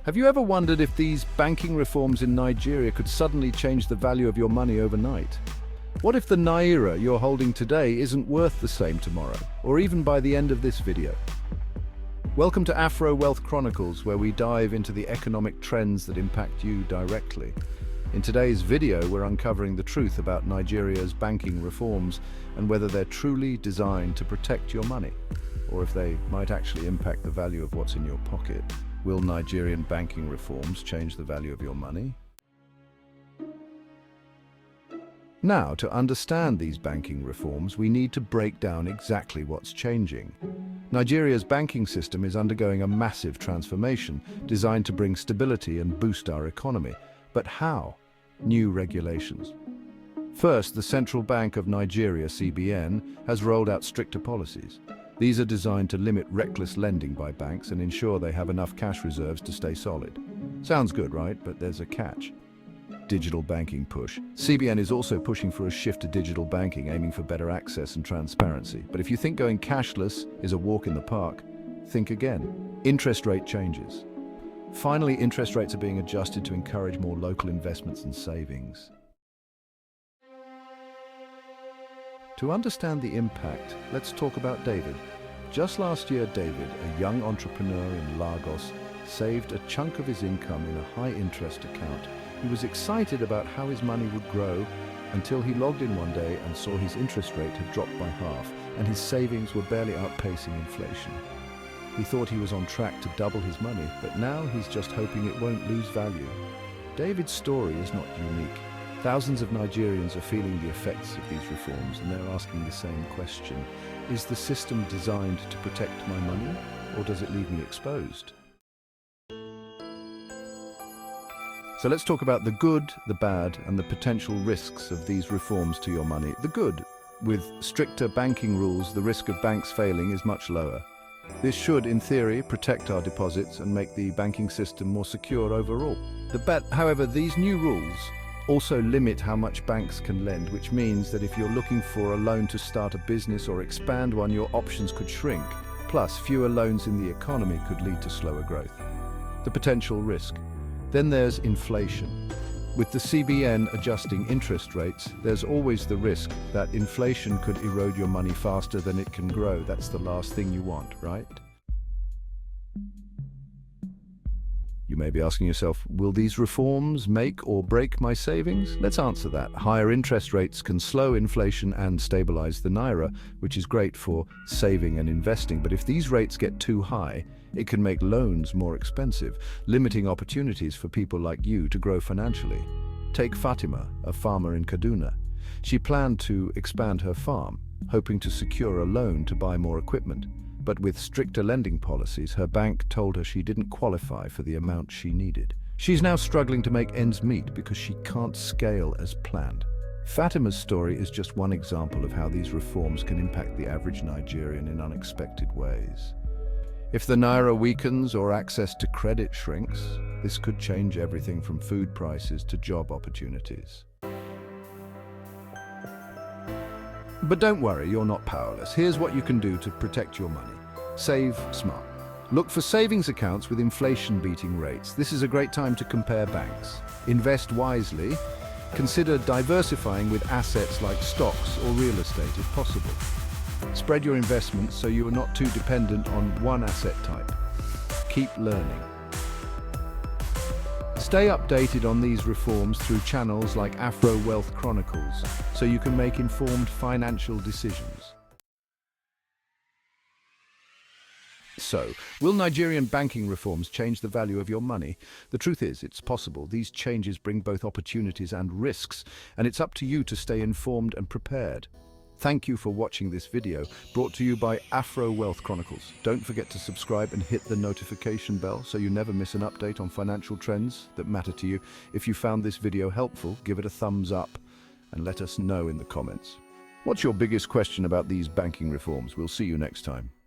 Have you ever wondered if these banking reforms in Nigeria could suddenly change the value of your money overnight? What if the naira you're holding today isn't worth the same tomorrow, or even by the end of this video? Welcome to Afro Wealth Chronicles, where we dive into the economic trends that impact you directly. In today's video, we're uncovering the truth about Nigeria's banking reforms and whether they're truly designed to protect your money, or if they might actually impact the value of what's in your pocket. Will Nigerian banking reforms change the value of your money? Now, to understand these banking reforms, we need to break down exactly what's changing. Nigeria's banking system is undergoing a massive transformation designed to bring stability and boost our economy. But how? New regulations. First, the Central Bank of Nigeria, CBN, has rolled out stricter policies. These are designed to limit reckless lending by banks and ensure they have enough cash reserves to stay solid. Sounds good, right? But there's a catch. Digital banking push. CBN is also pushing for a shift to digital banking, aiming for better access and transparency. But if you think going cashless is a walk in the park, think again. Interest rate changes. Finally, interest rates are being adjusted to encourage more local investments and savings. To understand the impact, let's talk about David. Just last year, David, a young entrepreneur in Lagos, saved a chunk of his income in a high-interest account. He was excited about how his money would grow until he logged in one day and saw his interest rate had dropped by half, and his savings were barely outpacing inflation. He thought he was on track to double his money, but now he's just hoping it won't lose value. David's story is not unique. Thousands of Nigerians are feeling the effects of these reforms, and they're asking the same question. Is the system designed to protect my money, or does it leave me exposed? So let's talk about the good, the bad, and the potential risks of these reforms to your money. The good. With stricter banking rules, the risk of banks failing is much lower. This should, in theory, protect our deposits and make the banking system more secure overall. The bad, however, these new rules also limit how much banks can lend, which means that if you're looking for a loan to start a business or expand one, your options could shrink. Plus, fewer loans in the economy could lead to slower growth. The potential risk. Then there's inflation. With the CBN adjusting interest rates, there's always the risk that inflation could erode your money faster than it can grow. That's the last thing you want, right? You may be asking yourself, will these reforms make or break my savings? Let's answer that. Higher interest rates can slow inflation and stabilize the naira, which is great for saving and investing. But if these rates get too high, it can make loans more expensive, limiting opportunities for people like you to grow financially. Take Fatima, a farmer in Kaduna. She planned to expand her farm, hoping to secure a loan to buy more equipment. But with stricter lending policies, her bank told her she didn't qualify for the amount she needed. She's now struggling to make ends meet because she can't scale as planned. Fatima's story is just one example of how these reforms can impact the average Nigerian in unexpected ways. If the naira weakens or access to credit shrinks, this could change everything from food prices to job opportunities. But don't worry, you're not powerless. Here's what you can do to protect your money. Save smart. Look for savings accounts with inflation-beating rates. This is a great time to compare banks. Invest wisely. Consider diversifying with assets like stocks or real estate if possible. Spread your investments so you are not too dependent on one asset type. Keep learning. Stay updated on these reforms through channels like Afro Wealth Chronicles so you can make informed financial decisions. So, will Nigerian banking reforms change the value of your money? The truth is, it's possible. These changes bring both opportunities and risks, and it's up to you to stay informed and prepared. Thank you for watching this video, brought to you by Afro Wealth Chronicles. Don't forget to subscribe and hit the notification bell so you never miss an update on financial trends that matter to you. If you found this video helpful, give it a thumbs up and let us know in the comments. What's your biggest question about these banking reforms? We'll see you next time.